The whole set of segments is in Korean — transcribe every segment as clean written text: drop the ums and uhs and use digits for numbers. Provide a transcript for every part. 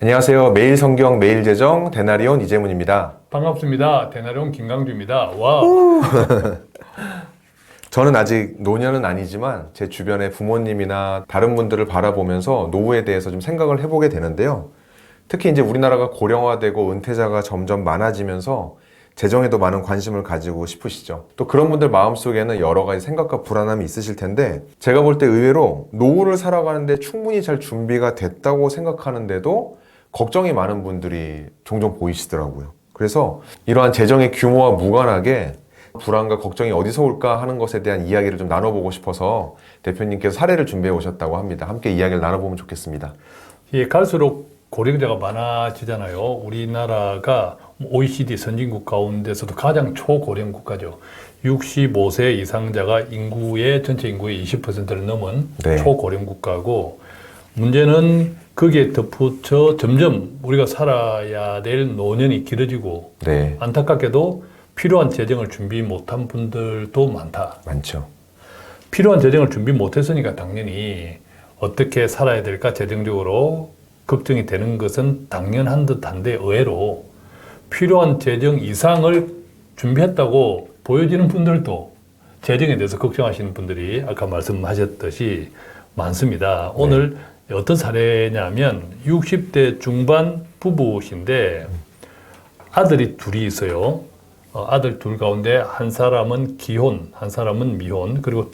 안녕하세요. 매일 성경, 매일 재정, 대나리온 이재문입니다. 반갑습니다. 대나리온 김강주입니다. 와우. 저는 아직 노년은 아니지만 제 주변의 부모님이나 다른 분들을 바라보면서 노후에 대해서 좀 생각을 해보게 되는데요. 특히 이제 우리나라가 고령화되고 은퇴자가 점점 많아지면서 재정에도 많은 관심을 가지고 싶으시죠. 또 그런 분들 마음속에는 여러 가지 생각과 불안함이 있으실 텐데, 제가 볼 때 의외로 노후를 살아가는데 충분히 잘 준비가 됐다고 생각하는데도 걱정이 많은 분들이 종종 보이시더라고요. 그래서 이러한 재정의 규모와 무관하게 불안과 걱정이 어디서 올까 하는 것에 대한 이야기를 좀 나눠보고 싶어서 대표님께서 사례를 준비해 오셨다고 합니다. 함께 이야기를 나눠보면 좋겠습니다. 예, 갈수록 고령자가 많아지잖아요. 우리나라가 OECD 선진국 가운데서도 가장 초고령 국가죠. 65세 이상자가 전체 인구의 20%를 넘은 네. 초고령 국가고, 문제는 거기에 덧붙여 점점 우리가 살아야 될 노년이 길어지고, 네. 안타깝게도 필요한 재정을 준비 못한 분들도 많죠. 필요한 재정을 준비 못했으니까 당연히 어떻게 살아야 될까 재정적으로 걱정이 되는 것은 당연한 듯한데, 의외로 필요한 재정 이상을 준비했다고 보여지는 분들도 재정에 대해서 걱정하시는 분들이 아까 말씀하셨듯이 많습니다. 오늘 어떤 사례냐면 60대 중반 부부신데 아들이 둘이 있어요. 아들 둘 가운데 한 사람은 기혼, 한 사람은 미혼, 그리고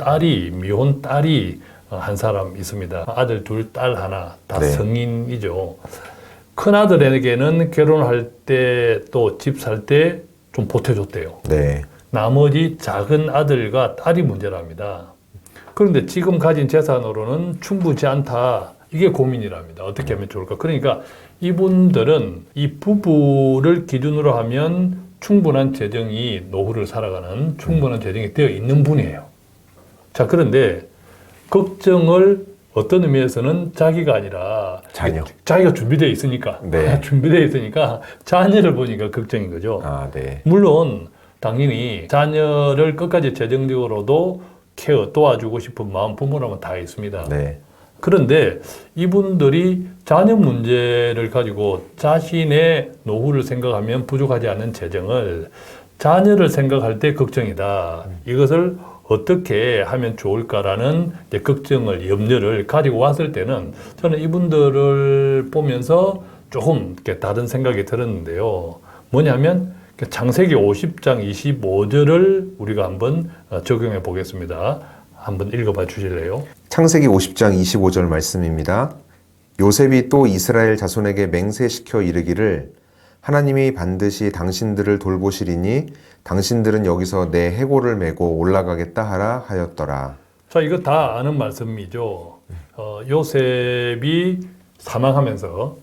미혼 딸이 한 사람 있습니다. 아들 둘, 딸 하나, 다 네. 성인이죠. 큰 아들에게는 결혼할 때 또 집 살 때 좀 보태줬대요. 네. 나머지 작은 아들과 딸이 문제랍니다. 그런데 지금 가진 재산으로는 충분치 않다. 이게 고민이랍니다. 어떻게 하면 좋을까? 그러니까 이분들은 이 부부를 기준으로 하면 충분한 재정이, 노후를 살아가는 충분한 재정이 되어 있는 분이에요. 자, 그런데 걱정을 어떤 의미에서는 자기가 아니라 자기가 준비되어 있으니까, 네. 준비되어 있으니까 자녀를 보니까 걱정인 거죠. 네. 물론 당연히 자녀를 끝까지 재정적으로도 도와주고 싶은 마음 부모라면 다 있습니다. 네. 그런데 이분들이 자녀 문제를 가지고 자신의 노후를 생각하면 부족하지 않은 재정을 자녀를 생각할 때 걱정이다. 이것을 어떻게 하면 좋을까라는 걱정을, 염려를 가지고 왔을 때는 저는 이분들을 보면서 조금 다른 생각이 들었는데요. 뭐냐면 창세기 50장 25절을 우리가 한번 적용해 보겠습니다. 한번 읽어봐 주실래요? 창세기 50장 25절 말씀입니다. 요셉이 또 이스라엘 자손에게 맹세시켜 이르기를 하나님이 반드시 당신들을 돌보시리니 당신들은 여기서 내 해골을 메고 올라가겠다 하라 하였더라. 자, 이거 다 아는 말씀이죠. 요셉이 사망하면서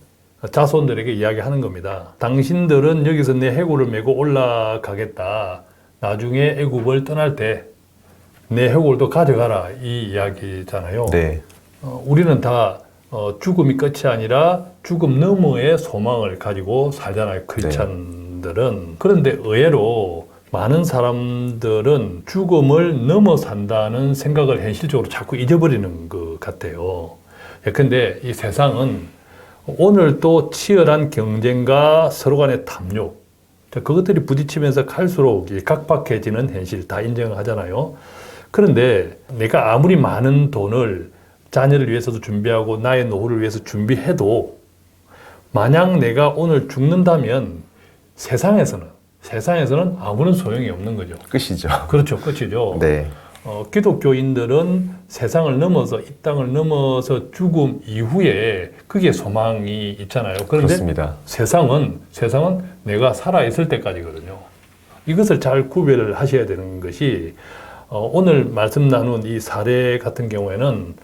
자손들에게 이야기하는 겁니다. 당신들은 여기서 내 해골을 메고 올라가겠다. 나중에 애굽을 떠날 때 내 해골도 가져가라. 이 이야기잖아요. 네. 우리는 다 죽음이 끝이 아니라 죽음 너머의 소망을 가지고 살잖아요. 크리스찬들은. 그런데 의외로 많은 사람들은 죽음을 넘어 산다는 생각을 현실적으로 자꾸 잊어버리는 것 같아요. 근데 이 세상은 오늘 또 치열한 경쟁과 서로 간의 탐욕, 그것들이 부딪히면서 갈수록 각박해지는 현실 다 인정하잖아요. 그런데 내가 아무리 많은 돈을 자녀를 위해서도 준비하고 나의 노후를 위해서 준비해도 만약 내가 오늘 죽는다면 세상에서는 아무런 소용이 없는 거죠. 끝이죠. 그렇죠. 끝이죠. 네. 기독교인들은 세상을 넘어서, 이 땅을 넘어서 죽음 이후에 그게 소망이 있잖아요. 그런데 그렇습니다. 세상은 내가 살아있을 때까지거든요. 이것을 잘 구별을 하셔야 되는 것이, 오늘 말씀 나눈 이 사례 같은 경우에는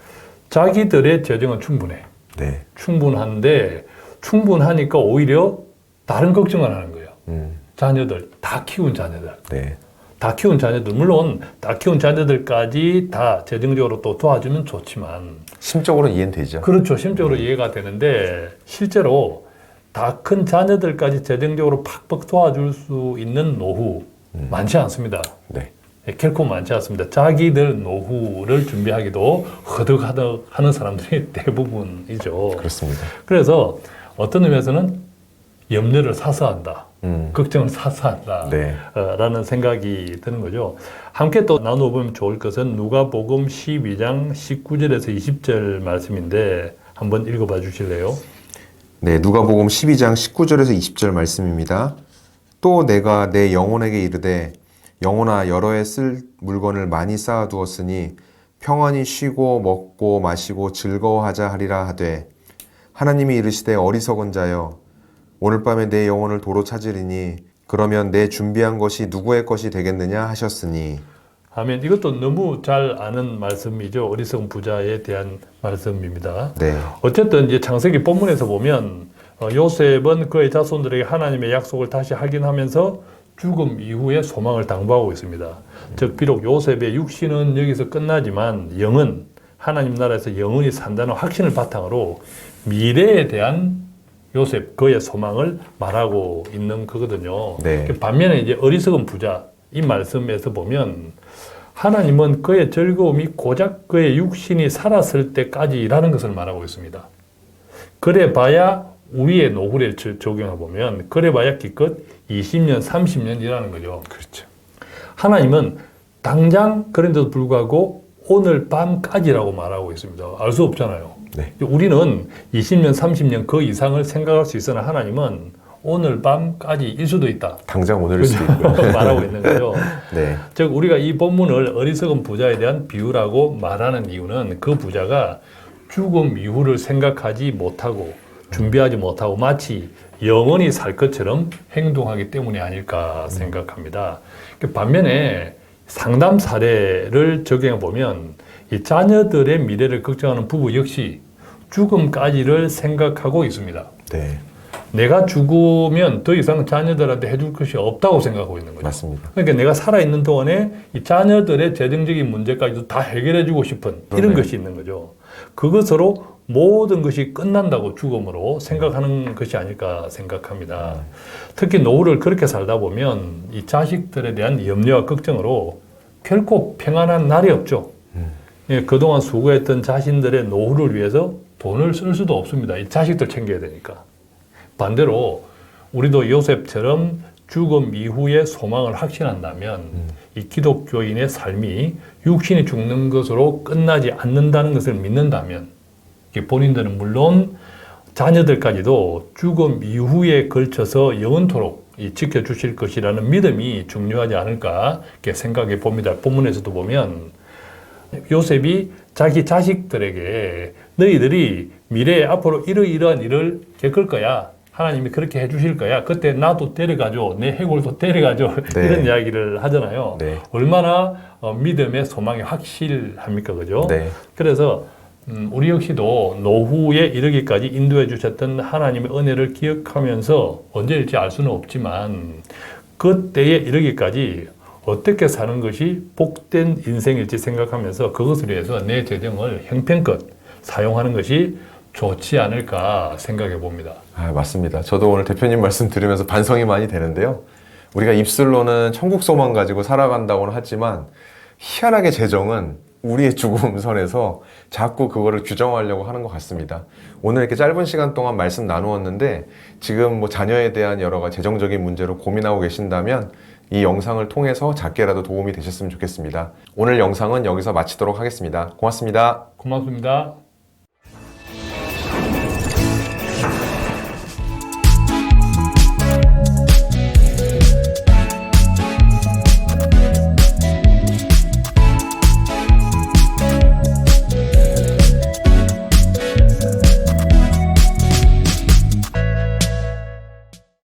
자기들의 재정은 충분해. 네. 충분한데, 충분하니까 오히려 다른 걱정을 하는 거예요. 자녀들, 다 키운 자녀들. 네. 다 키운 자녀들, 물론 다 키운 자녀들까지 다 재정적으로 또 도와주면 좋지만, 심적으로는 이해는 되죠. 그렇죠. 심적으로 이해가 되는데, 실제로 다 큰 자녀들까지 재정적으로 팍팍 도와줄 수 있는 노후 많지 않습니다. 네. 결코 많지 않습니다. 자기들 노후를 준비하기도 허덕허덕 하는 사람들이 대부분이죠. 그렇습니다. 그래서 어떤 의미에서는 염려를 사서 한다. 걱정을 사서 한다. 네. 라는 생각이 드는 거죠. 함께 또 나눠보면 좋을 것은 누가복음 12장 19절에서 20절 말씀인데 한번 읽어봐 주실래요? 네, 누가복음 12장 19절에서 20절 말씀입니다. 또 내가 내 영혼에게 이르되 영혼아 여러 해 쓸 물건을 많이 쌓아두었으니 평안히 쉬고 먹고 마시고 즐거워하자 하리라 하되 하나님이 이르시되 어리석은 자여 오늘 밤에 내 영혼을 도로 찾으리니 그러면 내 준비한 것이 누구의 것이 되겠느냐 하셨으니. 아멘. 이것도 너무 잘 아는 말씀이죠. 어리석은 부자에 대한 말씀입니다. 네. 어쨌든 이제 창세기 본문에서 보면 요셉은 그의 자손들에게 하나님의 약속을 다시 확인하면서 죽음 이후에 소망을 당부하고 있습니다. 즉 비록 요셉의 육신은 여기서 끝나지만 영은 하나님 나라에서 영원히 산다는 확신을 바탕으로 미래에 대한 요셉 그의 소망을 말하고 있는 거거든요. 네. 반면에 이제 어리석은 부자 이 말씀에서 보면 하나님은 그의 즐거움이 고작 그의 육신이 살았을 때까지라는 것을 말하고 있습니다. 그래봐야 우리의 노후를 적용해 보면 그래봐야 기껏 20년, 30년이라는 거죠. 그렇죠. 하나님은 당장 그런데도 불구하고 오늘 밤까지라고 말하고 있습니다. 알 수 없잖아요. 네. 우리는 20년, 30년 그 이상을 생각할 수 있으나 하나님은 오늘 밤까지일 수도 있다. 당장 오늘일 수도 있고요. 말하고 있는 거죠. 네. 즉 우리가 이 본문을 어리석은 부자에 대한 비유라고 말하는 이유는 그 부자가 죽음 이후를 생각하지 못하고 준비하지 못하고 마치 영원히 살 것처럼 행동하기 때문이 아닐까 생각합니다. 반면에 상담 사례를 적용해 보면 이 자녀들의 미래를 걱정하는 부부 역시 죽음까지를 생각하고 있습니다. 네. 내가 죽으면 더 이상 자녀들한테 해줄 것이 없다고 생각하고 있는 거죠. 맞습니다. 그러니까 내가 살아있는 동안에 이 자녀들의 재정적인 문제까지도 다 해결해주고 싶은 이런 것이 있는 거죠. 그것으로 모든 것이 끝난다고 죽음으로 생각하는 것이 아닐까 생각합니다. 특히 노후를 그렇게 살다 보면 이 자식들에 대한 염려와 걱정으로 결코 평안한 날이 없죠. 예, 그동안 수고했던 자신들의 노후를 위해서 돈을 쓸 수도 없습니다. 이 자식들 챙겨야 되니까. 반대로 우리도 요셉처럼 죽음 이후에 소망을 확신한다면 이 기독교인의 삶이 육신이 죽는 것으로 끝나지 않는다는 것을 믿는다면 본인들은 물론 자녀들까지도 죽음 이후에 걸쳐서 영원토록 지켜주실 것이라는 믿음이 중요하지 않을까 이렇게 생각해 봅니다. 본문에서도 보면 요셉이 자기 자식들에게 너희들이 미래에 앞으로 이러이러한 일을 겪을 거야. 하나님이 그렇게 해주실 거야. 그때 나도 데려가줘. 내 해골도 데려가줘. 네. 이런 이야기를 하잖아요. 네. 얼마나 믿음의 소망이 확실합니까? 그죠? 네. 그래서 우리 역시도 노후에 이르기까지 인도해 주셨던 하나님의 은혜를 기억하면서 언제일지 알 수는 없지만 그때에 이르기까지 어떻게 사는 것이 복된 인생일지 생각하면서 그것을 위해서 내 재정을 형편껏 사용하는 것이 좋지 않을까 생각해 봅니다. 아, 맞습니다. 저도 오늘 대표님 말씀 들으면서 반성이 많이 되는데요. 우리가 입술로는 천국 소망 가지고 살아간다고는 하지만 희한하게 재정은 우리의 죽음 선에서 자꾸 그거를 규정하려고 하는 것 같습니다. 오늘 이렇게 짧은 시간 동안 말씀 나누었는데 지금 뭐 자녀에 대한 여러 가지 재정적인 문제로 고민하고 계신다면 이 영상을 통해서 작게라도 도움이 되셨으면 좋겠습니다. 오늘 영상은 여기서 마치도록 하겠습니다. 고맙습니다. 고맙습니다.